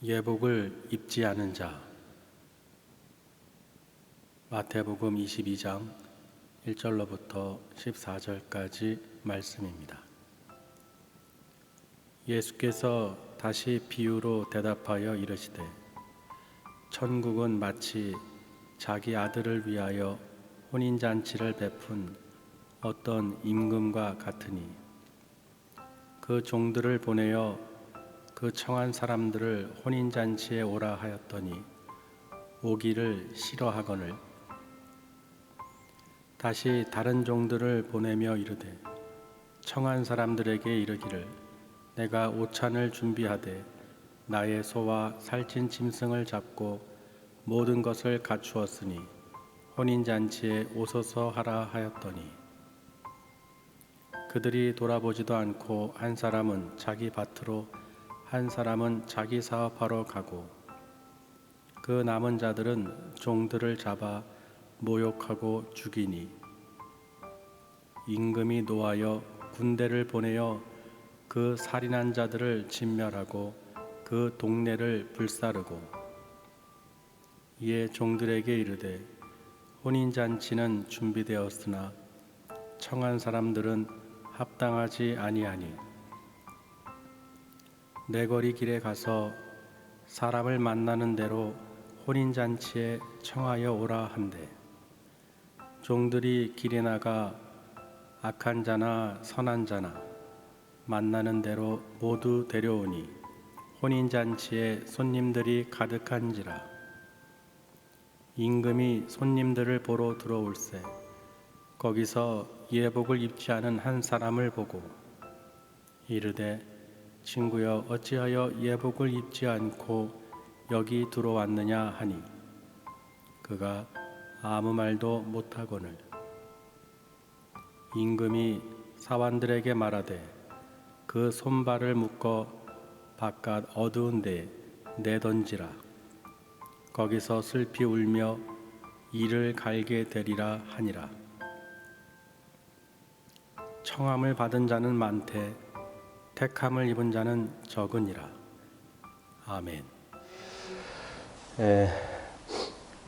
예복을 입지 않은 자. 마태복음 22장 1절로부터 14절까지 말씀입니다. 예수께서 다시 비유로 대답하여 이르시되 천국은 마치 자기 아들을 위하여 혼인잔치를 베푼 어떤 임금과 같으니 그 종들을 보내어 그 청한 사람들을 혼인잔치에 오라 하였더니 오기를 싫어하거늘 다시 다른 종들을 보내며 이르되 청한 사람들에게 이르기를 내가 오찬을 준비하되 나의 소와 살찐 짐승을 잡고 모든 것을 갖추었으니 혼인잔치에 오소서 하라 하였더니 그들이 돌아보지도 않고 한 사람은 자기 밭으로 한 사람은 자기 사업하러 가고 그 남은 자들은 종들을 잡아 모욕하고 죽이니 임금이 노하여 군대를 보내어 그 살인한 자들을 진멸하고 그 동네를 불사르고 이에 종들에게 이르되 혼인잔치는 준비되었으나 청한 사람들은 합당하지 아니하니 내거리 길에 가서 사람을 만나는 대로 혼인잔치에 청하여 오라 한대 종들이 길에 나가 악한 자나 선한 자나 만나는 대로 모두 데려오니 혼인잔치에 손님들이 가득한지라 임금이 손님들을 보러 들어올세 거기서 예복을 입지 않은 한 사람을 보고 이르되 친구여 어찌하여 예복을 입지 않고 여기 들어왔느냐 하니 그가 아무 말도 못하거늘 임금이 사환들에게 말하되 그 손발을 묶어 바깥 어두운 데에 내던지라 거기서 슬피 울며 이를 갈게 되리라 하니라. 청함을 받은 자는 많되 택함을 입은 자는 적으니라. 아멘.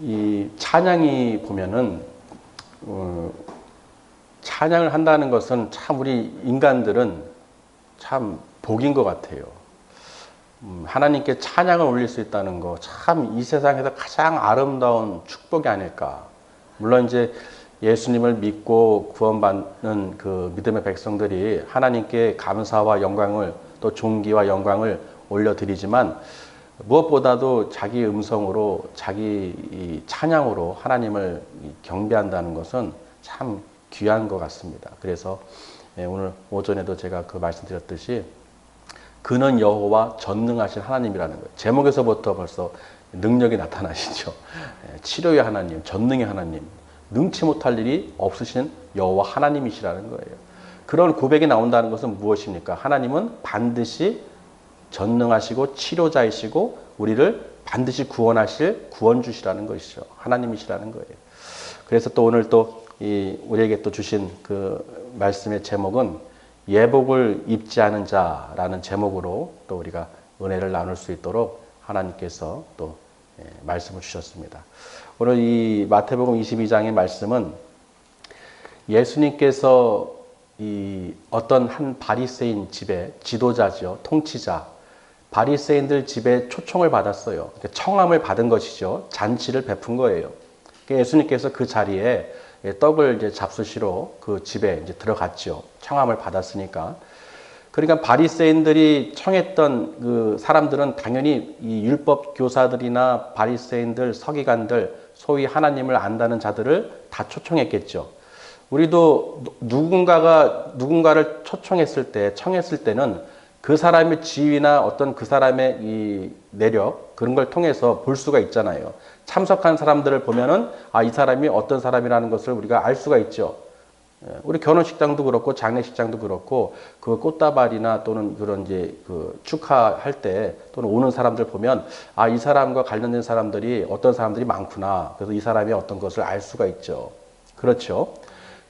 이 찬양이 보면은 찬양을 한다는 것은 참 우리 인간들은 참 복인 것 같아요. 하나님께 찬양을 올릴 수 있다는 거 참 이 세상에서 가장 아름다운 축복이 아닐까. 물론 이제 예수님을 믿고 구원받는 그 믿음의 백성들이 하나님께 감사와 영광을 또 존귀와 영광을 올려드리지만 무엇보다도 자기 음성으로 자기 찬양으로 하나님을 경배한다는 것은 참 귀한 것 같습니다. 그래서 오늘 오전에도 제가 그 말씀드렸듯이 그는 여호와 전능하신 하나님이라는 거예요. 제목에서부터 벌써 능력이 나타나시죠. 치료의 하나님, 전능의 하나님, 능치 못할 일이 없으신 여호와 하나님이시라는 거예요. 그런 고백이 나온다는 것은 무엇입니까? 하나님은 반드시 전능하시고 치료자이시고 우리를 반드시 구원하실 구원주시라는 것이죠. 하나님이시라는 거예요. 그래서 또 오늘 또 우리에게 또 주신 그 말씀의 제목은 예복을 입지 않은 자라는 제목으로 또 우리가 은혜를 나눌 수 있도록 하나님께서 또 말씀을 주셨습니다. 오늘 이 마태복음 22장의 말씀은 예수님께서 이 어떤 한 바리새인 집에 지도자죠, 통치자, 바리새인들 집에 초청을 받았어요. 청함을 받은 것이죠. 잔치를 베푼 거예요. 예수님께서 그 자리에 떡을 이제 잡수시러 그 집에 이제 들어갔죠. 청함을 받았으니까. 그러니까 바리새인들이 청했던 그 사람들은 당연히 이 율법 교사들이나 바리새인들, 서기관들, 소위 하나님을 안다는 자들을 다 초청했겠죠. 우리도 누군가를 청했을 때는 그 사람의 지위나 어떤 그 사람의 이 내력 그런 걸 통해서 볼 수가 있잖아요. 참석한 사람들을 보면은 이 사람이 어떤 사람이라는 것을 우리가 알 수가 있죠. 우리 결혼식장도 그렇고 장례식장도 그렇고 그 꽃다발이나 또는 그런 이제 그 축하할 때 또는 오는 사람들 보면 이 사람과 관련된 사람들이 어떤 사람들이 많구나. 그래서 이 사람이 어떤 것을 알 수가 있죠. 그렇죠.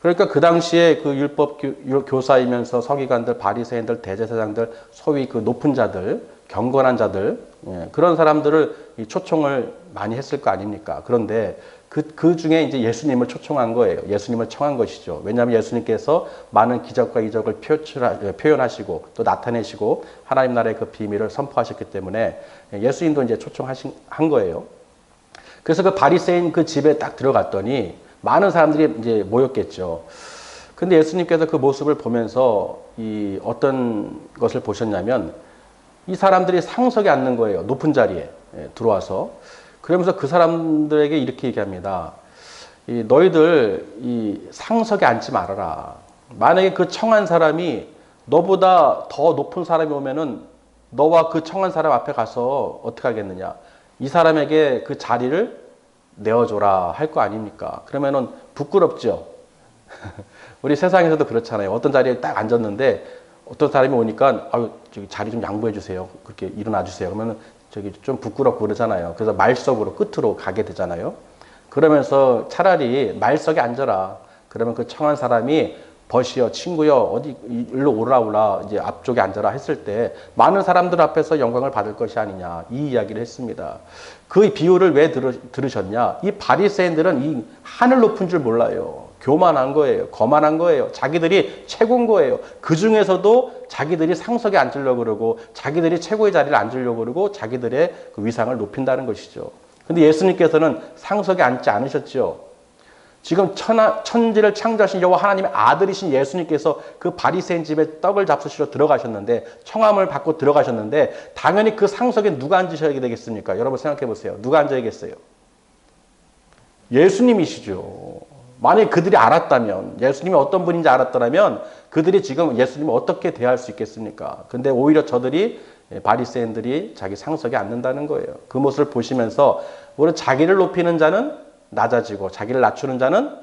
그러니까 그 당시에 그 율법 교사이면서 서기관들, 바리새인들, 대제사장들, 소위 그 높은 자들, 경건한 자들, 예, 그런 사람들을 초청을 많이 했을 거 아닙니까? 그런데 그 중에 이제 예수님을 초청한 거예요. 예수님을 청한 것이죠. 왜냐하면 예수님께서 많은 기적과 이적을 표현하시고 또 나타내시고 하나님 나라의 그 비밀을 선포하셨기 때문에 예수님도 이제 한 거예요. 그래서 그 바리새인 그 집에 딱 들어갔더니 많은 사람들이 이제 모였겠죠. 근데 예수님께서 그 모습을 보면서 이 어떤 것을 보셨냐면 이 사람들이 상석에 앉는 거예요. 높은 자리에 들어와서. 그러면서 그 사람들에게 이렇게 얘기합니다. 너희들 이 상석에 앉지 말아라. 만약에 그 청한 사람이 너보다 더 높은 사람이 오면은 너와 그 청한 사람 앞에 가서 어떻게 하겠느냐. 이 사람에게 그 자리를 내어줘라 할 거 아닙니까? 그러면은 부끄럽죠. 우리 세상에서도 그렇잖아요. 어떤 자리에 딱 앉았는데 어떤 사람이 오니까 저기 자리 좀 양보해 주세요. 그렇게 일어나 주세요. 그러면은 저기 좀 부끄럽고 그러잖아요. 그래서 말석으로 끝으로 가게 되잖아요. 그러면서 차라리 말석에 앉아라. 그러면 그 청한 사람이 벗이여 친구여 어디 일로 오라 이제 앞쪽에 앉아라 했을 때 많은 사람들 앞에서 영광을 받을 것이 아니냐 이 이야기를 했습니다. 그 비유를 왜 들으셨냐? 이 바리새인들은 이 하늘 높은 줄 몰라요. 교만한 거예요. 거만한 거예요. 자기들이 최고인 거예요. 그 중에서도 자기들이 상석에 앉으려고 그러고 자기들이 최고의 자리를 앉으려고 그러고 자기들의 그 위상을 높인다는 것이죠. 근데 예수님께서는 상석에 앉지 않으셨죠. 지금 천지를 창조하신 여호와 하나님의 아들이신 예수님께서 그 바리새인 집에 떡을 잡수시러 들어가셨는데 청함을 받고 들어가셨는데 당연히 그 상석에 누가 앉으셔야 되겠습니까? 여러분 생각해 보세요. 누가 앉아야겠어요? 예수님이시죠. 만약에 그들이 알았다면 예수님이 어떤 분인지 알았더라면 그들이 지금 예수님을 어떻게 대할 수 있겠습니까? 근데 오히려 저들이 바리새인들이 자기 상석에 앉는다는 거예요. 그 모습을 보시면서 우리 자기를 높이는 자는 낮아지고 자기를 낮추는 자는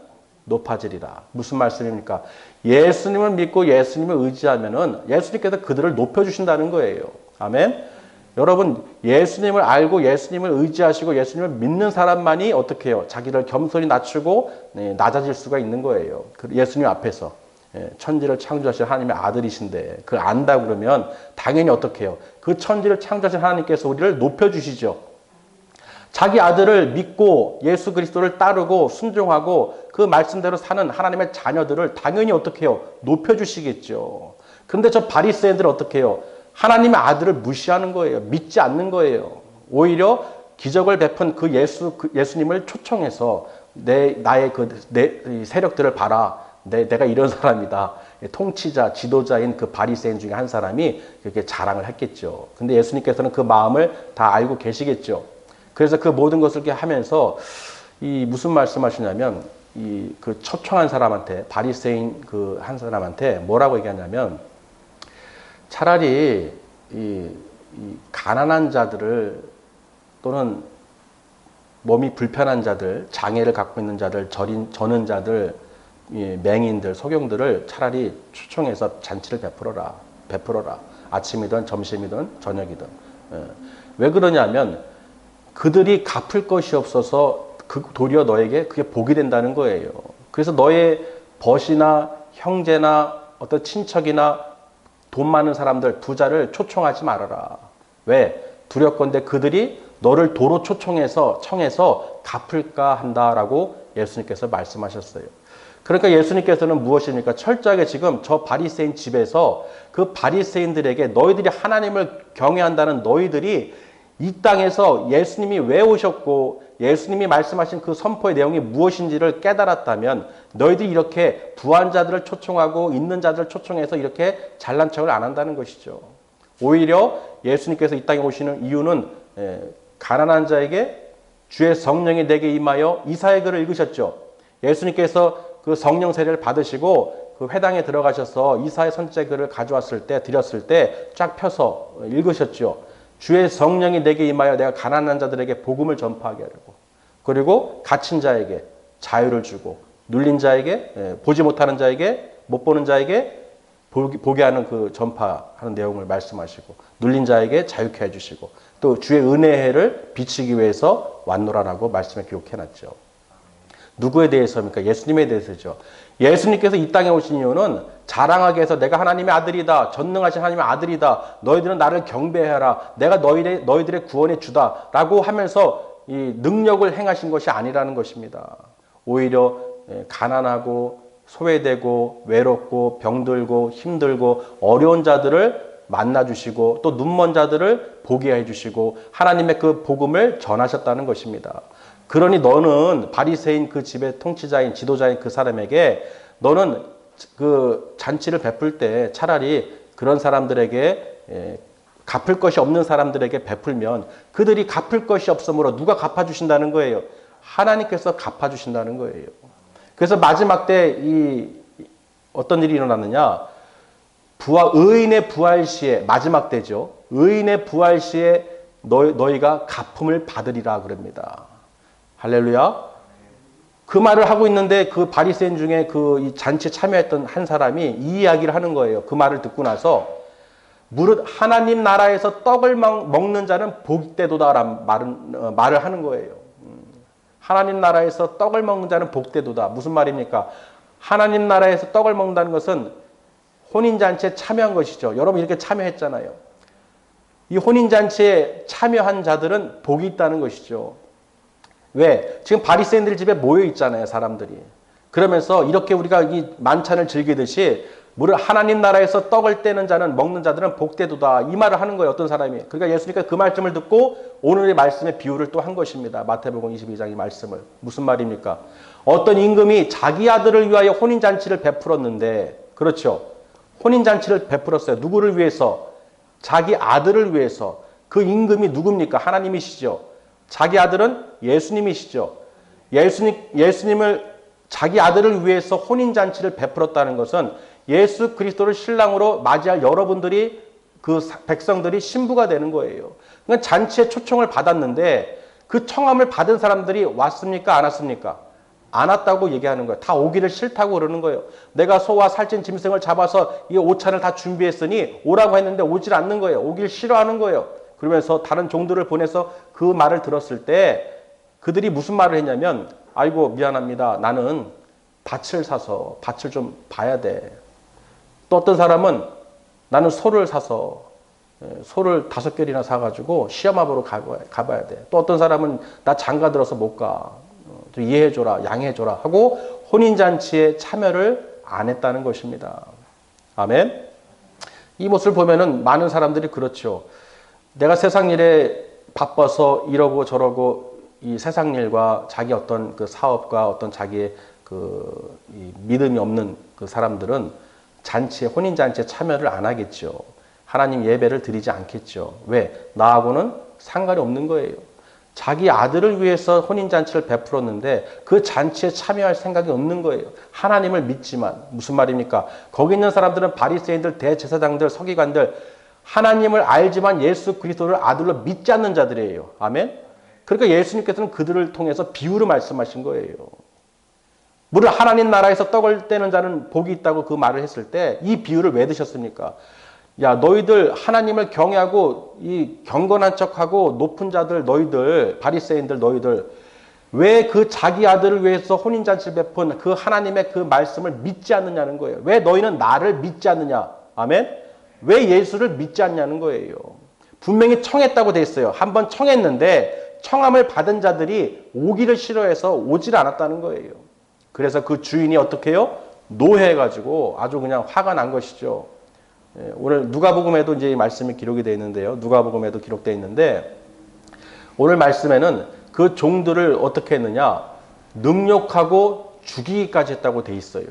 높아지리라. 무슨 말씀입니까? 예수님을 믿고 예수님을 의지하면은 예수님께서 그들을 높여주신다는 거예요. 아멘. 여러분 예수님을 알고 예수님을 의지하시고 예수님을 믿는 사람만이 어떻게 해요? 자기를 겸손히 낮추고 낮아질 수가 있는 거예요. 예수님 앞에서. 천지를 창조하신 하나님의 아들이신데 그걸 안다 그러면 당연히 어떻게 해요? 그 천지를 창조하신 하나님께서 우리를 높여주시죠. 자기 아들을 믿고 예수 그리스도를 따르고 순종하고 그 말씀대로 사는 하나님의 자녀들을 당연히 어떻게 해요? 높여주시겠죠. 그런데 저 바리새인들은 어떻게 해요? 하나님의 아들을 무시하는 거예요. 믿지 않는 거예요. 오히려 기적을 베푼 그 예수님을 초청해서 나의 내 세력들을 봐라. 내가 이런 사람이다. 통치자, 지도자인 그 바리새인 중에 한 사람이 그렇게 자랑을 했겠죠. 근데 예수님께서는 그 마음을 다 알고 계시겠죠. 그래서 그 모든 것을 이렇게 하면서 무슨 말씀하시냐면 그 초청한 사람한테 바리새인 그 한 사람한테 뭐라고 얘기하냐면 차라리 이 가난한 자들을 또는 몸이 불편한 자들, 장애를 갖고 있는 자들, 저는 자들, 맹인들, 소경들을 차라리 초청해서 잔치를 베풀어라. 아침이든 점심이든 저녁이든. 왜 그러냐면 그들이 갚을 것이 없어서 도리어 너에게 그게 복이 된다는 거예요. 그래서 너의 벗이나 형제나 어떤 친척이나 돈 많은 사람들, 부자를 초청하지 말아라. 왜? 두렵건대 그들이 너를 도로 청해서 갚을까 한다라고 예수님께서 말씀하셨어요. 그러니까 예수님께서는 무엇입니까? 철저하게 지금 저 바리새인 집에서 그 바리새인들에게 너희들이 하나님을 경외한다는 너희들이 이 땅에서 예수님이 왜 오셨고 예수님이 말씀하신 그 선포의 내용이 무엇인지를 깨달았다면 너희들이 이렇게 부한 자들을 초청하고 있는 자들을 초청해서 이렇게 잘난 척을 안 한다는 것이죠. 오히려 예수님께서 이 땅에 오시는 이유는 가난한 자에게 주의 성령이 내게 임하여 이사야 글을 읽으셨죠. 예수님께서 그 성령 세례를 받으시고 그 회당에 들어가셔서 이사야 선지자 글을 가져왔을 때 드렸을 때 쫙 펴서 읽으셨죠. 주의 성령이 내게 임하여 내가 가난한 자들에게 복음을 전파하게 하려고. 그리고 갇힌 자에게 자유를 주고 눌린 자에게 보지 못하는 자에게 못 보는 자에게 보게 하는 그 전파하는 내용을 말씀하시고 눌린 자에게 자유케 해주시고 또 주의 은혜의 해를 비치기 위해서 왔노라라고 말씀에 기록해놨죠. 누구에 대해서입니까? 예수님에 대해서죠. 예수님께서 이 땅에 오신 이유는 자랑하게 해서 내가 하나님의 아들이다. 전능하신 하나님의 아들이다. 너희들은 나를 경배해라. 내가 너희들의 구원의 주다. 라고 하면서 이 능력을 행하신 것이 아니라는 것입니다. 오히려 가난하고 소외되고 외롭고 병들고 힘들고 어려운 자들을 만나주시고 또 눈먼 자들을 보게 해주시고 하나님의 그 복음을 전하셨다는 것입니다. 그러니 너는 바리새인 그 집의 통치자인 지도자인 그 사람에게 너는 그 잔치를 베풀 때 차라리 그런 사람들에게 갚을 것이 없는 사람들에게 베풀면 그들이 갚을 것이 없으므로 누가 갚아주신다는 거예요? 하나님께서 갚아주신다는 거예요. 그래서 마지막 때 어떤 일이 일어났느냐? 의인의 부활 시에, 마지막 때죠. 의인의 부활 시에 너희가 갚음을 받으리라 그럽니다. 할렐루야. 그 말을 하고 있는데 그 바리새인 중에 이 잔치에 참여했던 한 사람이 이 이야기를 하는 거예요. 그 말을 듣고 나서 무릇 하나님 나라에서 떡을 먹는 자는 복되도다라는 말을 하는 거예요. 하나님 나라에서 떡을 먹는 자는 복되도다. 무슨 말입니까? 하나님 나라에서 떡을 먹는다는 것은 혼인잔치에 참여한 것이죠. 여러분 이렇게 참여했잖아요. 이 혼인잔치에 참여한 자들은 복이 있다는 것이죠. 왜? 지금 바리새인들 집에 모여 있잖아요, 사람들이. 그러면서 이렇게 우리가 이 만찬을 즐기듯이 무릇 하나님 나라에서 떡을 떼는 자는 먹는 자들은 복되도다. 이 말을 하는 거예요, 어떤 사람이. 그러니까 예수님께서 그 말씀을 듣고 오늘의 말씀의 비유를 또 한 것입니다. 마태복음 22장 이 말씀을. 무슨 말입니까? 어떤 임금이 자기 아들을 위하여 혼인잔치를 베풀었는데, 그렇죠. 혼인잔치를 베풀었어요. 누구를 위해서? 자기 아들을 위해서. 그 임금이 누굽니까? 하나님이시죠. 자기 아들은 예수님이시죠. 예수님을 자기 아들을 위해서 혼인잔치를 베풀었다는 것은 예수 그리스도를 신랑으로 맞이할 여러분들이 그 백성들이 신부가 되는 거예요. 그러니까 잔치에 초청을 받았는데 그 청함을 받은 사람들이 왔습니까? 안 왔습니까? 안 왔다고 얘기하는 거예요. 다 오기를 싫다고 그러는 거예요. 내가 소와 살찐 짐승을 잡아서 이 오찬을 다 준비했으니 오라고 했는데 오질 않는 거예요. 오길 싫어하는 거예요. 그러면서 다른 종들을 보내서 그 말을 들었을 때 그들이 무슨 말을 했냐면 아이고 미안합니다. 나는 밭을 사서 밭을 좀 봐야 돼. 또 어떤 사람은 나는 소를 사서 소를 5결이나 사가지고 시험하러 가봐야 돼. 또 어떤 사람은 나 장가 들어서 못 가. 좀 이해해줘라, 양해해줘라 하고 혼인잔치에 참여를 안 했다는 것입니다. 아멘. 이 모습을 보면은 많은 사람들이 그렇죠. 내가 세상 일에 바빠서 이러고 저러고 이 세상 일과 자기 어떤 그 사업과 어떤 자기의 이 믿음이 없는 그 사람들은 잔치에 혼인잔치에 참여를 안 하겠죠. 하나님 예배를 드리지 않겠죠. 왜? 나하고는 상관이 없는 거예요. 자기 아들을 위해서 혼인잔치를 베풀었는데 그 잔치에 참여할 생각이 없는 거예요. 하나님을 믿지만. 무슨 말입니까? 거기 있는 사람들은 바리새인들, 대제사장들, 서기관들 하나님을 알지만 예수 그리스도를 아들로 믿지 않는 자들이에요. 아멘? 그러니까 예수님께서는 그들을 통해서 비유로 말씀하신 거예요. 무릇 하나님 나라에서 떡을 떼는 자는 복이 있다고 그 말을 했을 때 이 비유를 왜 드셨습니까? 야, 너희들 하나님을 경외하고 이 경건한 척하고 높은 자들 너희들 바리새인들 너희들 왜 그 자기 아들을 위해서 혼인잔치를 베푼 그 하나님의 그 말씀을 믿지 않느냐는 거예요. 왜 너희는 나를 믿지 않느냐? 아멘? 왜 예수를 믿지 않냐는 거예요. 분명히 청했다고 돼 있어요. 한번 청했는데 청함을 받은 자들이 오기를 싫어해서 오질 않았다는 거예요. 그래서 그 주인이 어떻게 해요? 노해가지고 아주 그냥 화가 난 것이죠. 오늘 누가복음에도 이제 이 말씀이 기록이 되어 있는데요. 누가복음에도 기록되어 있는데 오늘 말씀에는 그 종들을 어떻게 했느냐? 능욕하고 죽이기까지 했다고 돼 있어요.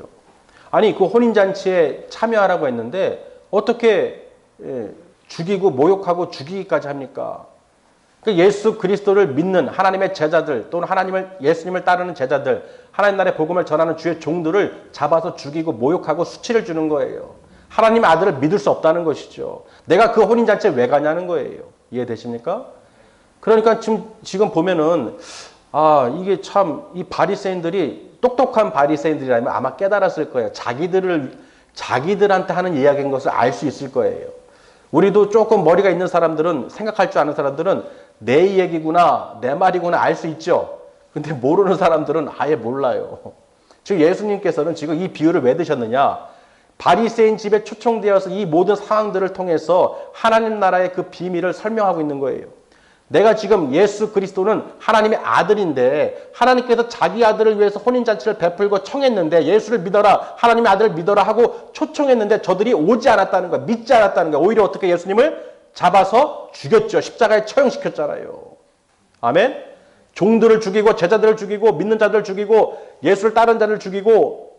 아니 그 혼인잔치에 참여하라고 했는데 어떻게 죽이고 모욕하고 죽이기까지 합니까? 예수 그리스도를 믿는 하나님의 제자들 또는 예수님을 따르는 제자들 하나님 나라의 복음을 전하는 주의 종들을 잡아서 죽이고 모욕하고 수치를 주는 거예요. 하나님의 아들을 믿을 수 없다는 것이죠. 내가 그 혼인잔치에 왜 가냐는 거예요. 이해되십니까? 그러니까 지금 보면은 이게 참 이 바리새인들이 똑똑한 바리새인들이라면 아마 깨달았을 거예요. 자기들한테 하는 이야기인 것을 알 수 있을 거예요. 우리도 조금 머리가 있는 사람들은 생각할 줄 아는 사람들은 내 얘기구나 내 말이구나 알 수 있죠. 근데 모르는 사람들은 아예 몰라요. 즉 예수님께서는 지금 이 비유를 왜 드셨느냐? 바리새인 집에 초청되어서 이 모든 상황들을 통해서 하나님 나라의 그 비밀을 설명하고 있는 거예요. 내가 지금 예수 그리스도는 하나님의 아들인데 하나님께서 자기 아들을 위해서 혼인잔치를 베풀고 청했는데 예수를 믿어라, 하나님의 아들을 믿어라 하고 초청했는데 저들이 오지 않았다는 거야. 믿지 않았다는 거야. 오히려 어떻게 예수님을 잡아서 죽였죠. 십자가에 처형시켰잖아요. 아멘? 종들을 죽이고 제자들을 죽이고 믿는 자들을 죽이고 예수를 따른 자를 죽이고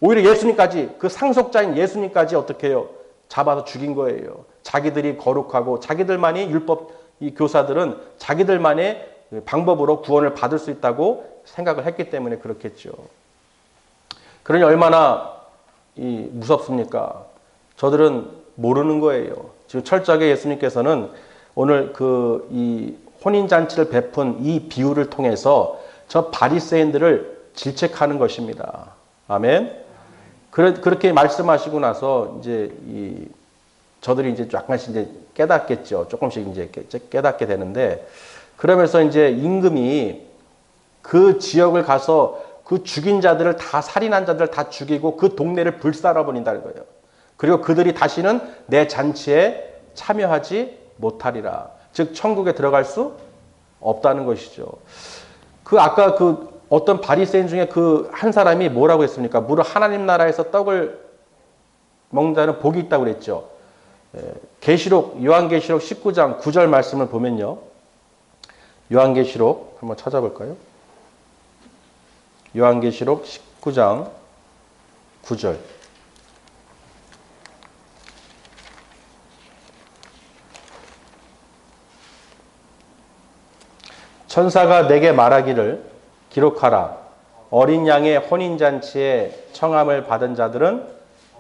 오히려 예수님까지, 그 상속자인 예수님까지 어떻게 해요? 잡아서 죽인 거예요. 자기들이 거룩하고 자기들만이 율법 이 교사들은 자기들만의 방법으로 구원을 받을 수 있다고 생각을 했기 때문에 그렇겠죠. 그러니 얼마나 무섭습니까? 저들은 모르는 거예요. 지금 철저하게 예수님께서는 오늘 이 혼인잔치를 베푼 이 비유를 통해서 저 바리새인들을 질책하는 것입니다. 아멘. 그렇게 말씀하시고 나서 이제 저들이 이제 약간씩 이제 깨닫겠죠. 조금씩 이제 깨닫게 되는데, 그러면서 이제 임금이 그 지역을 가서 그 죽인 자들을 다, 살인한 자들을 다 죽이고 그 동네를 불살아 버린다는 거예요. 그리고 그들이 다시는 내 잔치에 참여하지 못하리라. 즉 천국에 들어갈 수 없다는 것이죠. 아까 어떤 바리새인 중에 한 사람이 뭐라고 했습니까? 무릇 하나님 나라에서 떡을 먹는 자는 복이 있다고 그랬죠. 요한계시록 19장 9절 말씀을 보면요. 요한계시록 한번 찾아볼까요? 요한계시록 19장 9절. 천사가 내게 말하기를 기록하라. 어린 양의 혼인잔치에 청함을 받은 자들은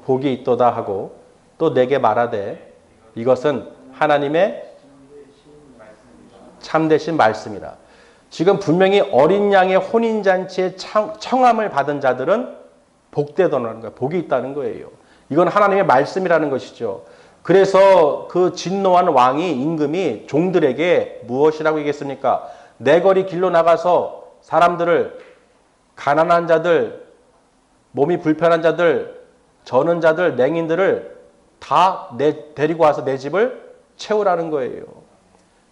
복이 있도다 하고 또 내게 말하되 이것은 하나님의 참되신 말씀이라. 지금 분명히 어린 양의 혼인잔치에 청함을 받은 자들은 복되더라는 거예요. 복이 있다는 거예요. 이건 하나님의 말씀이라는 것이죠. 그래서 그 진노한 왕이, 임금이 종들에게 무엇이라고 얘기했습니까? 내 거리 길로 나가서 사람들을, 가난한 자들, 몸이 불편한 자들, 저는 자들, 맹인들을 다 데리고 와서 내 집을 채우라는 거예요.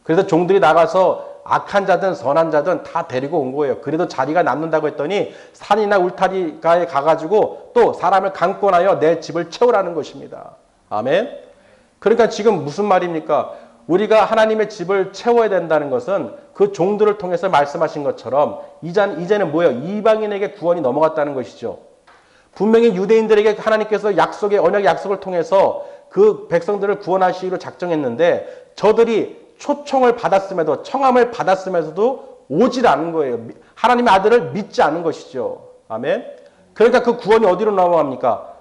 그래서 종들이 나가서 악한 자든 선한 자든 다 데리고 온 거예요. 그래도 자리가 남는다고 했더니 산이나 울타리가에 가가지고 또 사람을 강권하여 내 집을 채우라는 것입니다. 아멘. 그러니까 지금 무슨 말입니까? 우리가 하나님의 집을 채워야 된다는 것은 그 종들을 통해서 말씀하신 것처럼 이제는 뭐예요? 이방인에게 구원이 넘어갔다는 것이죠. 분명히 유대인들에게 하나님께서 언약 약속을 통해서 그 백성들을 구원하시기로 작정했는데 저들이 초청을 받았음에도, 청함을 받았음에도 오질 않은 거예요. 하나님의 아들을 믿지 않은 것이죠. 아멘. 그러니까 그 구원이 어디로 넘어갑니까?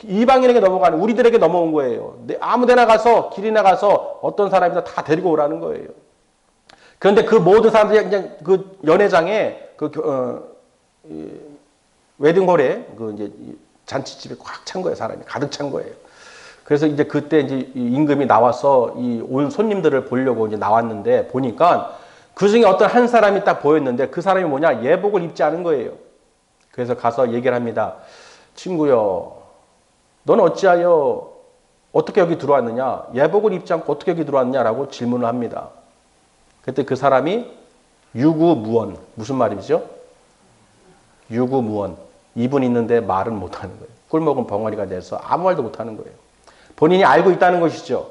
이방인에게 넘어가는, 우리들에게 넘어온 거예요. 아무 데나 가서, 길이나 가서 어떤 사람이나 다 데리고 오라는 거예요. 그런데 그 모든 사람들이 그냥 그 연회장에 웨딩홀에 이제 잔치집에 꽉 찬 거예요. 사람이 가득 찬 거예요. 그래서 이제 그때 이제 임금이 나와서 온 손님들을 보려고 이제 나왔는데 보니까 그 중에 어떤 한 사람이 딱 보였는데 그 사람이 뭐냐? 예복을 입지 않은 거예요. 그래서 가서 얘기를 합니다. 친구요, 넌 어찌하여 어떻게 여기 들어왔느냐? 예복을 입지 않고 어떻게 여기 들어왔느냐라고 질문을 합니다. 그때 그 사람이 유구무원, 무슨 말이죠? 유구무원. 입은 있는데 말은 못하는 거예요. 꿀먹은 벙어리가 돼서 아무 말도 못하는 거예요. 본인이 알고 있다는 것이죠.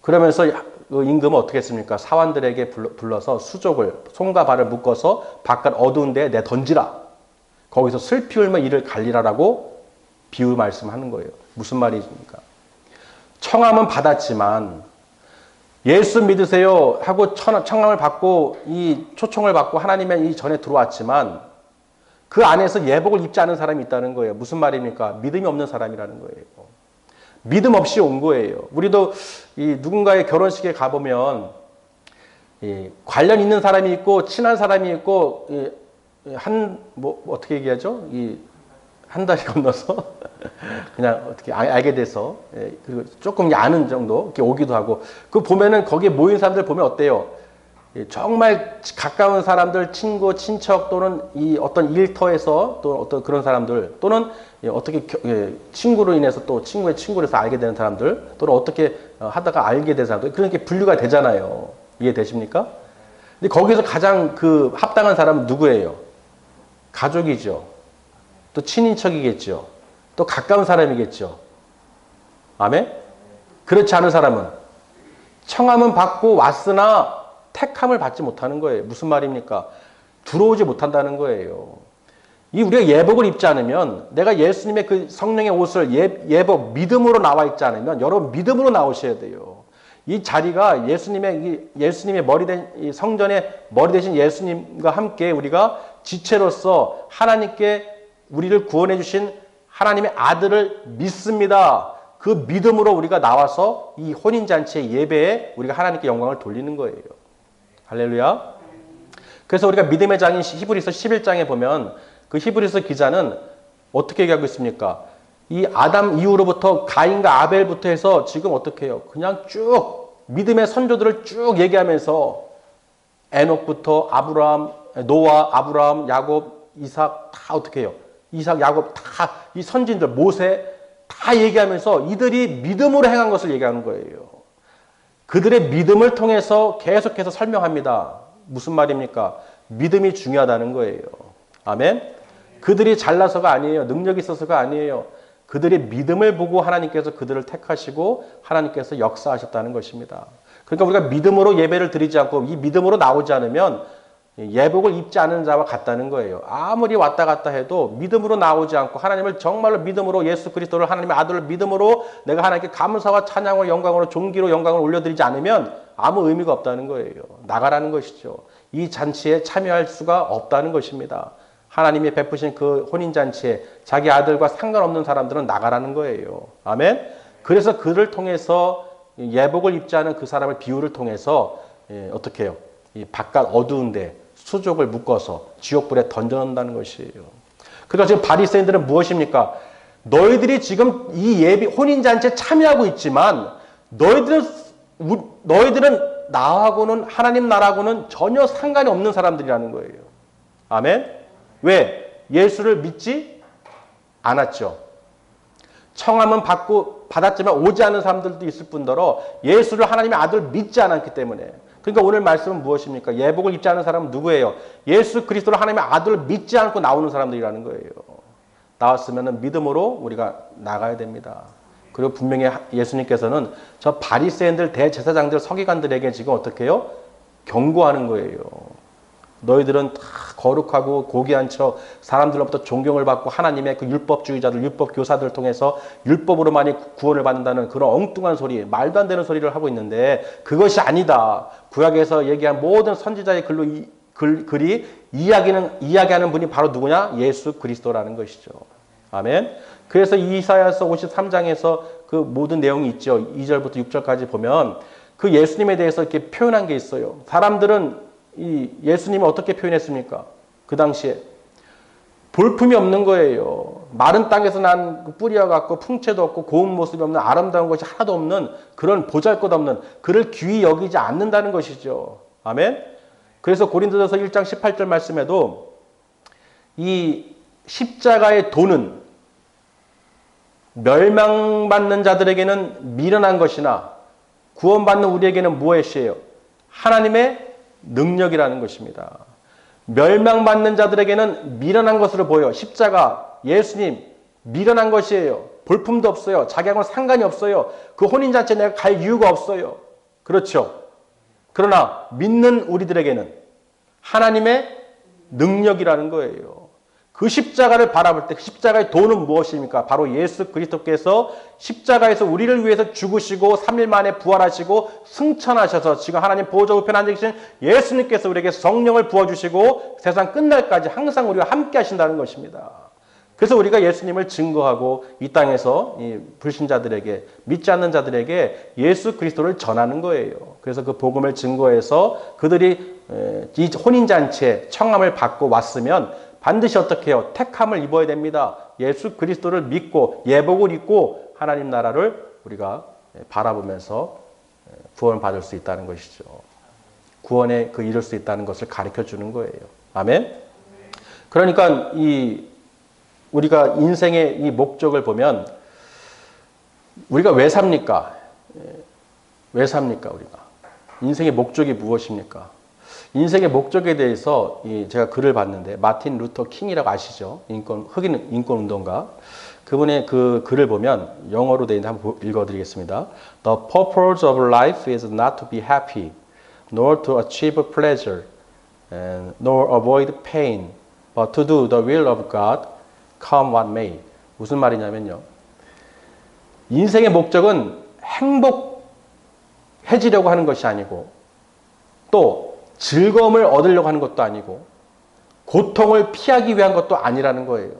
그러면서 임금은 어떻게 했습니까? 사환들에게 불러서 수족을, 손과 발을 묶어서 바깥 어두운 데에 내던지라. 거기서 슬피 울며 이를 갈리라라고 비유 말씀하는 거예요. 무슨 말입니까? 청함은 받았지만 예수 믿으세요 하고 청함을 받고 이 초청을 받고 하나님의 이 전에 들어왔지만 그 안에서 예복을 입지 않은 사람이 있다는 거예요. 무슨 말입니까? 믿음이 없는 사람이라는 거예요. 믿음 없이 온 거예요. 우리도 누군가의 결혼식에 가보면 관련 있는 사람이 있고 친한 사람이 있고 어떻게 얘기하죠? 한 달이 건너서 그냥 어떻게 알게 돼서 그리고 조금 아는 정도 이렇게 오기도 하고 그 보면은 거기에 모인 사람들 보면 어때요? 정말 가까운 사람들, 친구, 친척 또는 이 어떤 일터에서 또 어떤 그런 사람들 또는 어떻게 친구로 인해서 또 친구의 친구로서 알게 되는 사람들 또는 어떻게 하다가 알게 된 사람들 그렇게 분류가 되잖아요. 이해되십니까? 근데 거기서 가장 그 합당한 사람은 누구예요? 가족이죠. 또 친인척이겠죠. 또 가까운 사람이겠죠. 아멘? 그렇지 않은 사람은 청함은 받고 왔으나 택함을 받지 못하는 거예요. 무슨 말입니까? 들어오지 못한다는 거예요. 이 우리가 예복을 입지 않으면 내가 예수님의 그 성령의 옷을 예복 믿음으로 나와 있지 않으면 여러분 믿음으로 나오셔야 돼요. 이 자리가 예수님의 머리된 이 성전의 머리 되신 예수님과 함께 우리가 지체로서 하나님께 우리를 구원해 주신 하나님의 아들을 믿습니다. 그 믿음으로 우리가 나와서 이 혼인잔치의 예배에 우리가 하나님께 영광을 돌리는 거예요. 할렐루야. 그래서 우리가 믿음의 장인 히브리서 11장에 보면 그 히브리서 기자는 어떻게 얘기하고 있습니까? 이 아담 이후로부터 가인과 아벨부터 해서 지금 어떻게 해요? 그냥 쭉 믿음의 선조들을 쭉 얘기하면서 에녹부터 아브라함, 노아, 아브라함, 야곱, 이삭 다 어떻게 해요? 이삭, 야곱 다 이 선진들, 모세 다 얘기하면서 이들이 믿음으로 행한 것을 얘기하는 거예요. 그들의 믿음을 통해서 계속해서 설명합니다. 무슨 말입니까? 믿음이 중요하다는 거예요. 아멘? 그들이 잘나서가 아니에요. 능력이 있어서가 아니에요. 그들의 믿음을 보고 하나님께서 그들을 택하시고 하나님께서 역사하셨다는 것입니다. 그러니까 우리가 믿음으로 예배를 드리지 않고 이 믿음으로 나오지 않으면 예복을 입지 않은 자와 같다는 거예요. 아무리 왔다 갔다 해도 믿음으로 나오지 않고 하나님을 정말로 믿음으로 예수 그리스도를 하나님의 아들을 믿음으로 내가 하나님께 감사와 찬양과 영광으로 존귀로 영광을 올려드리지 않으면 아무 의미가 없다는 거예요. 나가라는 것이죠. 이 잔치에 참여할 수가 없다는 것입니다. 하나님이 베푸신 그 혼인잔치에 자기 아들과 상관없는 사람들은 나가라는 거예요. 아멘? 그래서 그를 통해서 예복을 입지 않은 그 사람의 비유를 통해서 어떻게 해요? 이 바깥 어두운데 수족을 묶어서 지옥불에 던져놓는다는 것이에요. 그러니까 지금 바리새인들은 무엇입니까? 너희들이 지금 이 예비 혼인잔치에 참여하고 있지만 너희들은 나하고는 하나님 나라하고는 전혀 상관이 없는 사람들이라는 거예요. 아멘? 왜? 예수를 믿지 않았죠. 청함은 받았지만 오지 않은 사람들도 있을 뿐더러 예수를 하나님의 아들을 믿지 않았기 때문에. 그러니까 오늘 말씀은 무엇입니까? 예복을 입지 않은 사람은 누구예요? 예수 그리스도를 하나님의 아들을 믿지 않고 나오는 사람들이라는 거예요. 나왔으면 믿음으로 우리가 나가야 됩니다. 그리고 분명히 예수님께서는 저 바리새인들, 대제사장들, 서기관들에게 지금 어떻게 해요? 경고하는 거예요. 너희들은 다 거룩하고 고귀한 척 사람들로부터 존경을 받고 하나님의 그 율법주의자들, 율법교사들을 통해서 율법으로만이 구원을 받는다는 그런 엉뚱한 소리, 말도 안 되는 소리를 하고 있는데 그것이 아니다. 구약에서 얘기한 모든 선지자의 글이 이야기하는 분이 바로 누구냐? 예수 그리스도라는 것이죠. 아멘. 그래서 이사야서 53장에서 그 모든 내용이 있죠. 2절부터 6절까지 보면 그 예수님에 대해서 이렇게 표현한 게 있어요. 사람들은 이 예수님을 어떻게 표현했습니까? 그 당시에 볼품이 없는 거예요. 마른 땅에서 난 뿌리와 같고 풍채도 없고 고운 모습이 없는 아름다운 것이 하나도 없는 그런 보잘것없는 그를 귀히 여기지 않는다는 것이죠. 아멘. 그래서 고린도전서 1장 18절 말씀에도 이 십자가의 도는 멸망받는 자들에게는 미련한 것이나 구원받는 우리에게는 무엇이에요? 하나님의 능력이라는 것입니다. 멸망받는 자들에게는 미련한 것으로 보여. 십자가, 예수님 미련한 것이에요. 볼품도 없어요. 자기하고는 상관이 없어요. 그 혼인잔치에 내가 갈 이유가 없어요. 그렇죠. 그러나 믿는 우리들에게는 하나님의 능력이라는 거예요. 그 십자가를 바라볼 때 그 십자가의 도는 무엇입니까? 바로 예수 그리스도께서 십자가에서 우리를 위해서 죽으시고 3일 만에 부활하시고 승천하셔서 지금 하나님 보좌 우편에 앉아 계신 예수님께서 우리에게 성령을 부어주시고 세상 끝날까지 항상 우리와 함께 하신다는 것입니다. 그래서 우리가 예수님을 증거하고 이 땅에서 이 불신자들에게 믿지 않는 자들에게 예수 그리스도를 전하는 거예요. 그래서 그 복음을 증거해서 그들이 이 혼인잔치에 청함을 받고 왔으면 반드시 어떻게 해요? 택함을 입어야 됩니다. 예수 그리스도를 믿고 예복을 입고 하나님 나라를 우리가 바라보면서 구원을 받을 수 있다는 것이죠. 구원에 이룰 수 있다는 것을 가르쳐 주는 거예요. 아멘. 그러니까 우리가 인생의 이 목적을 보면 우리가 왜 삽니까? 왜 삽니까, 우리가? 인생의 목적이 무엇입니까? 인생의 목적에 대해서 제가 글을 봤는데 마틴 루터 킹이라고 아시죠? 흑인 인권 운동가. 그분의 그 글을 보면 영어로 되어 있는데 한번 읽어드리겠습니다. The purpose of life is not to be happy, nor to achieve pleasure, nor avoid pain, but to do the will of God, come what may. 무슨 말이냐면요. 인생의 목적은 행복해지려고 하는 것이 아니고 또 즐거움을 얻으려고 하는 것도 아니고 고통을 피하기 위한 것도 아니라는 거예요.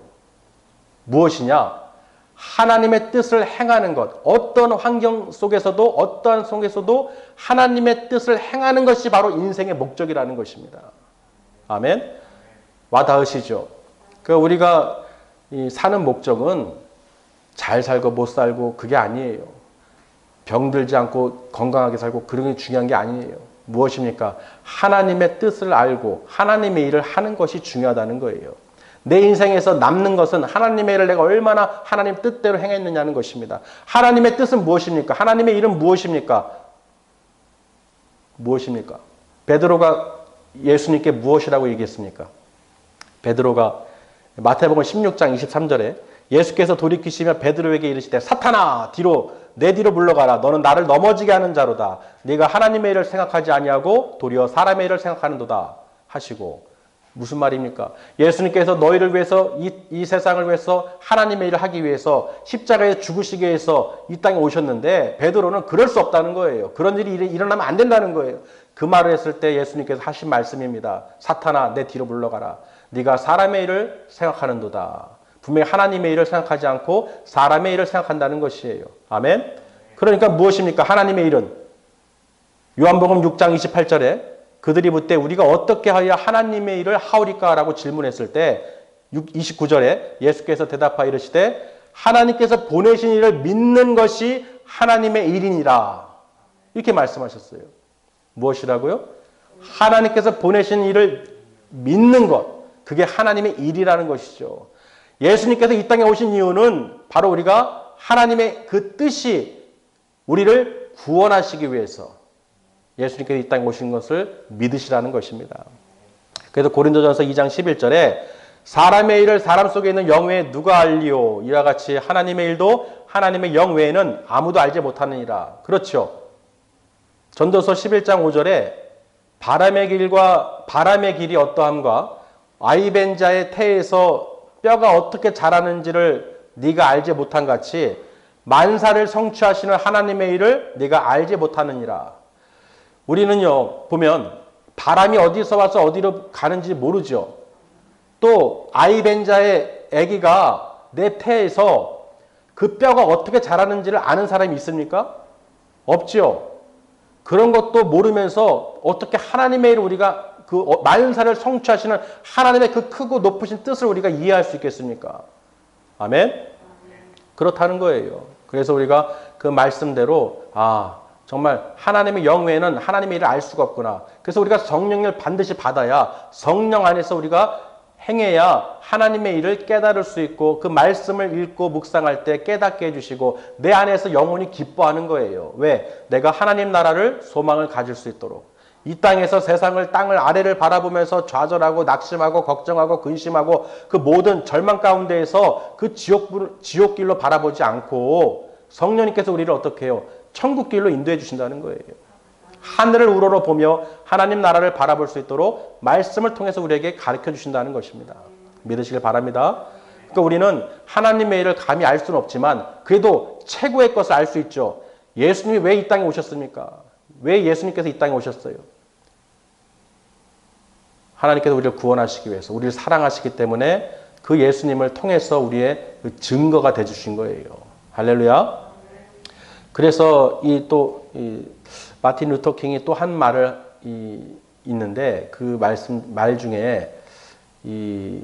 무엇이냐? 하나님의 뜻을 행하는 것. 어떤 환경 속에서도 어떠한 속에서도 하나님의 뜻을 행하는 것이 바로 인생의 목적이라는 것입니다. 아멘. 와닿으시죠? 우리가 사는 목적은 잘 살고 못 살고 그게 아니에요. 병들지 않고 건강하게 살고 그런 게 중요한 게 아니에요. 무엇입니까? 하나님의 뜻을 알고 하나님의 일을 하는 것이 중요하다는 거예요. 내 인생에서 남는 것은 하나님의 일을 내가 얼마나 하나님 뜻대로 행했느냐는 것입니다. 하나님의 뜻은 무엇입니까? 하나님의 일은 무엇입니까? 무엇입니까? 베드로가 예수님께 무엇이라고 얘기했습니까? 베드로가 마태복음 16장 23절에 예수께서 돌이키시며 베드로에게 이르시되 사탄아 내 뒤로 물러가라. 너는 나를 넘어지게 하는 자로다. 네가 하나님의 일을 생각하지 아니하고 도리어 사람의 일을 생각하는도다 하시고. 무슨 말입니까? 예수님께서 너희를 위해서 이 세상을 위해서 하나님의 일을 하기 위해서 십자가에 죽으시기 위해서 이 땅에 오셨는데 베드로는 그럴 수 없다는 거예요. 그런 일이 일어나면 안 된다는 거예요. 그 말을 했을 때 예수님께서 하신 말씀입니다. 사탄아 내 뒤로 물러가라. 네가 사람의 일을 생각하는도다. 분명히 하나님의 일을 생각하지 않고 사람의 일을 생각한다는 것이에요. 아멘. 그러니까 무엇입니까? 하나님의 일은 요한복음 6장 28절에 그들이 묻되 우리가 어떻게 하여 하나님의 일을 하오리까? 라고 질문했을 때 29절에 예수께서 대답하여 이르시되 하나님께서 보내신 일을 믿는 것이 하나님의 일이니라. 이렇게 말씀하셨어요. 무엇이라고요? 하나님께서 보내신 일을 믿는 것. 그게 하나님의 일이라는 것이죠. 예수님께서 이 땅에 오신 이유는 바로 우리가 하나님의 그 뜻이 우리를 구원하시기 위해서 예수님께서 이 땅에 오신 것을 믿으시라는 것입니다. 그래서 고린도전서 2장 11절에 사람의 일을 사람 속에 있는 영 외에 누가 알리오? 이와 같이 하나님의 일도 하나님의 영 외에는 아무도 알지 못하느니라. 그렇죠. 전도서 11장 5절에 바람의 길이 어떠함과 아이벤자의 태에서 뼈가 어떻게 자라는지를 네가 알지 못한 같이 만사를 성취하시는 하나님의 일을 네가 알지 못하느니라. 우리는요, 보면 바람이 어디서 와서 어디로 가는지 모르죠. 또 아이벤자의 아기가 내 태에서 그 뼈가 어떻게 자라는지를 아는 사람이 있습니까? 없죠. 그런 것도 모르면서 어떻게 하나님의 일을 우리가 그 만사를 성취하시는 하나님의 그 크고 높으신 뜻을 우리가 이해할 수 있겠습니까? 아멘? 그렇다는 거예요. 그래서 우리가 그 말씀대로 정말 하나님의 영 외에는 하나님의 일을 알 수가 없구나. 그래서 우리가 성령을 반드시 받아야 성령 안에서 우리가 행해야 하나님의 일을 깨달을 수 있고 그 말씀을 읽고 묵상할 때 깨닫게 해주시고 내 안에서 영혼이 기뻐하는 거예요. 왜? 내가 하나님 나라를 소망을 가질 수 있도록. 이 땅에서 땅을 아래를 바라보면서 좌절하고 낙심하고 걱정하고 근심하고 그 모든 절망 가운데에서 그 지옥길로 바라보지 않고 성령님께서 우리를 어떻게 해요? 천국길로 인도해 주신다는 거예요. 하늘을 우러러 보며 하나님 나라를 바라볼 수 있도록 말씀을 통해서 우리에게 가르쳐 주신다는 것입니다. 믿으시길 바랍니다. 그러니까 우리는 하나님의 일을 감히 알 수는 없지만 그래도 최고의 것을 알 수 있죠. 예수님이 왜 이 땅에 오셨습니까? 왜 예수님께서 이 땅에 오셨어요? 하나님께서 우리를 구원하시기 위해서 우리를 사랑하시기 때문에 그 예수님을 통해서 우리의 그 증거가 되주신 거예요. 할렐루야. 그래서 이 마틴 루터 킹이 또 한 말을 있는데 그 말 중에 이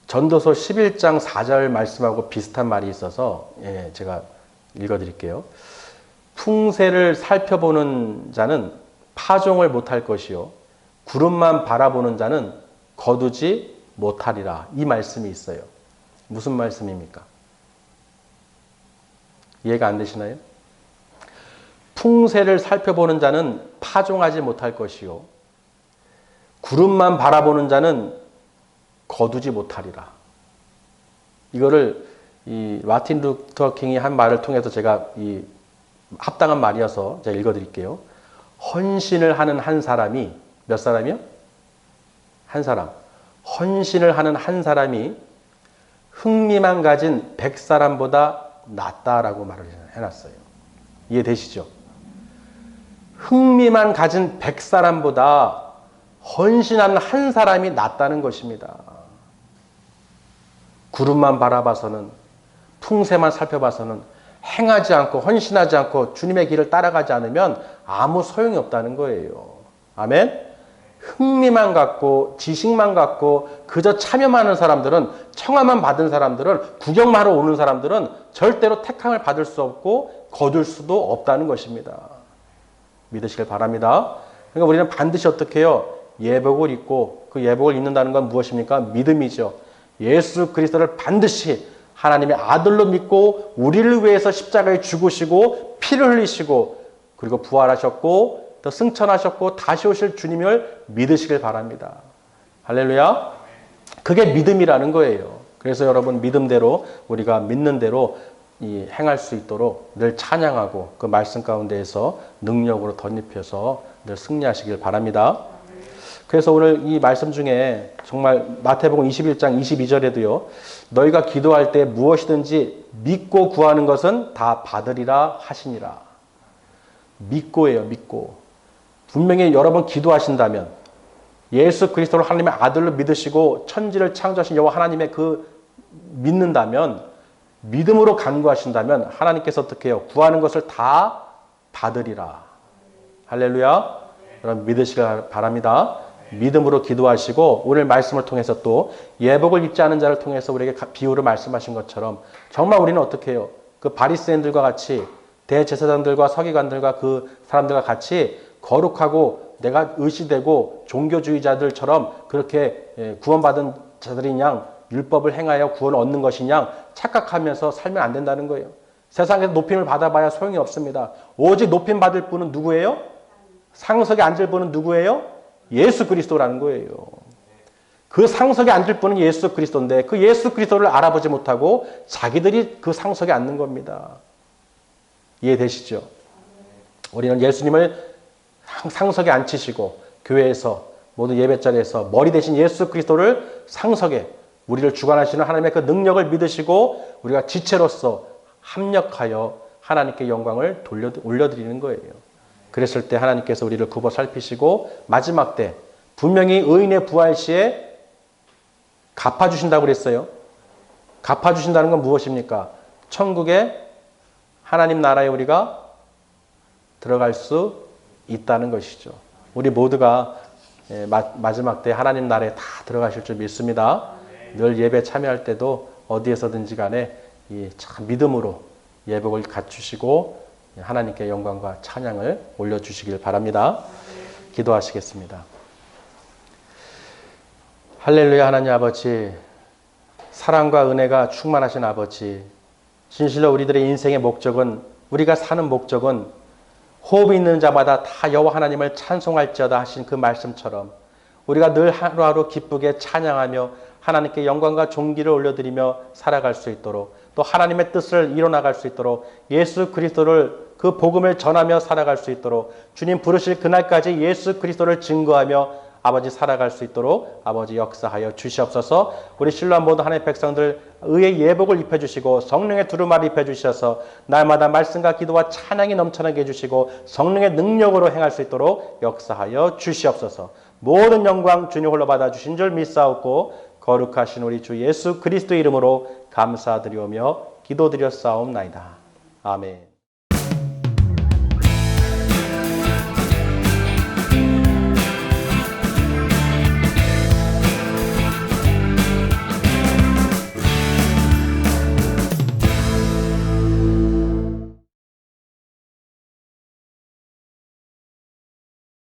전도서 11장 4절 말씀하고 비슷한 말이 있어서 제가 읽어드릴게요. 풍세를 살펴보는 자는 파종을 못할 것이요 구름만 바라보는 자는 거두지 못하리라. 이 말씀이 있어요. 무슨 말씀입니까? 이해가 안 되시나요? 풍세를 살펴보는 자는 파종하지 못할 것이요. 구름만 바라보는 자는 거두지 못하리라. 이거를 이 마틴 루터 킹이 한 말을 통해서 제가 이 합당한 말이어서 제가 읽어드릴게요. 헌신을 하는 한 사람이 몇 사람이요? 한 사람. 헌신을 하는 한 사람이 흥미만 가진 100사람보다 낫다라고 말을 해놨어요. 이해되시죠? 흥미만 가진 100사람보다 헌신하는 한 사람이 낫다는 것입니다. 구름만 바라봐서는, 풍세만 살펴봐서는, 행하지 않고 헌신하지 않고 주님의 길을 따라가지 않으면 아무 소용이 없다는 거예요. 아멘? 흥미만 갖고 지식만 갖고 그저 참여만 하는 사람들은, 청함만 받은 사람들은, 구경만 하러 오는 사람들은 절대로 택함을 받을 수 없고 거둘 수도 없다는 것입니다. 믿으시길 바랍니다. 그러니까 우리는 반드시 어떻게 해요? 예복을 입고, 그 예복을 입는다는 건 무엇입니까? 믿음이죠. 예수 그리스도를 반드시 하나님의 아들로 믿고 우리를 위해서 십자가에 죽으시고 피를 흘리시고 그리고 부활하셨고 또 승천하셨고 다시 오실 주님을 믿으시길 바랍니다. 할렐루야. 그게 믿음이라는 거예요. 그래서 여러분 믿음대로 우리가 믿는 대로 행할 수 있도록 늘 찬양하고 그 말씀 가운데에서 능력으로 덧입혀서 늘 승리하시길 바랍니다. 그래서 오늘 이 말씀 중에 정말 마태복음 21장 22절에도요. 너희가 기도할 때 무엇이든지 믿고 구하는 것은 다 받으리라 하시니라. 믿고예요. 믿고. 분명히 여러분 기도하신다면 예수 그리스도를 하나님의 아들로 믿으시고 천지를 창조하신 여호와 하나님의 그 믿는다면, 믿음으로 간구하신다면 하나님께서 어떻게 해요? 구하는 것을 다 받으리라. 할렐루야. 여러분 믿으시길 바랍니다. 믿음으로 기도하시고 오늘 말씀을 통해서 또 예복을 입지 않은 자를 통해서 우리에게 비유를 말씀하신 것처럼 정말 우리는 어떻게 해요? 그 바리새인들과 같이, 대제사장들과 서기관들과 그 사람들과 같이 거룩하고 내가 의시되고 종교주의자들처럼 그렇게 구원받은 자들인 양 율법을 행하여 구원을 얻는 것인 양 착각하면서 살면 안 된다는 거예요. 세상에서 높임을 받아봐야 소용이 없습니다. 오직 높임 받을 분은 누구예요? 상석에 앉을 분은 누구예요? 예수 그리스도라는 거예요. 그 상석에 앉을 분은 예수 그리스도인데 그 예수 그리스도를 알아보지 못하고 자기들이 그 상석에 앉는 겁니다. 이해되시죠? 우리는 예수님을 상석에 앉히시고 교회에서 모든 예배자리에서 머리 대신 예수 그리스도를 상석에 우리를 주관하시는 하나님의 그 능력을 믿으시고 우리가 지체로서 합력하여 하나님께 영광을 올려드리는 거예요. 그랬을 때 하나님께서 우리를 굽어 살피시고 마지막 때 분명히 의인의 부활 시에 갚아주신다고 그랬어요. 갚아주신다는 건 무엇입니까? 천국에 하나님 나라에 우리가 들어갈 수 있다는 것이죠. 우리 모두가 마지막 때 하나님 나라에 다 들어가실 줄 믿습니다. 늘 예배 참여할 때도 어디에서든지 간에 참 믿음으로 예복을 갖추시고 하나님께 영광과 찬양을 올려주시길 바랍니다. 기도하시겠습니다. 할렐루야. 하나님 아버지, 사랑과 은혜가 충만하신 아버지, 진실로 우리들의 인생의 목적은, 우리가 사는 목적은 호흡이 있는 자마다 다 여호와 하나님을 찬송할지어다 하신 그 말씀처럼 우리가 늘 하루하루 기쁘게 찬양하며 하나님께 영광과 존귀를 올려드리며 살아갈 수 있도록, 또 하나님의 뜻을 이뤄나갈 수 있도록, 예수 그리스도를 그 복음을 전하며 살아갈 수 있도록, 주님 부르실 그날까지 예수 그리스도를 증거하며 아버지 살아갈 수 있도록 아버지 역사하여 주시옵소서. 우리 신뢰한 모든 하나님의 백성들 의의 예복을 입혀주시고 성령의 두루마리 입혀주셔서 날마다 말씀과 기도와 찬양이 넘쳐나게 해주시고 성령의 능력으로 행할 수 있도록 역사하여 주시옵소서. 모든 영광 주님 홀로 받아주신 줄 믿사옵고 거룩하신 우리 주 예수 그리스도 이름으로 감사드리오며 기도드렸사옵나이다. 아멘.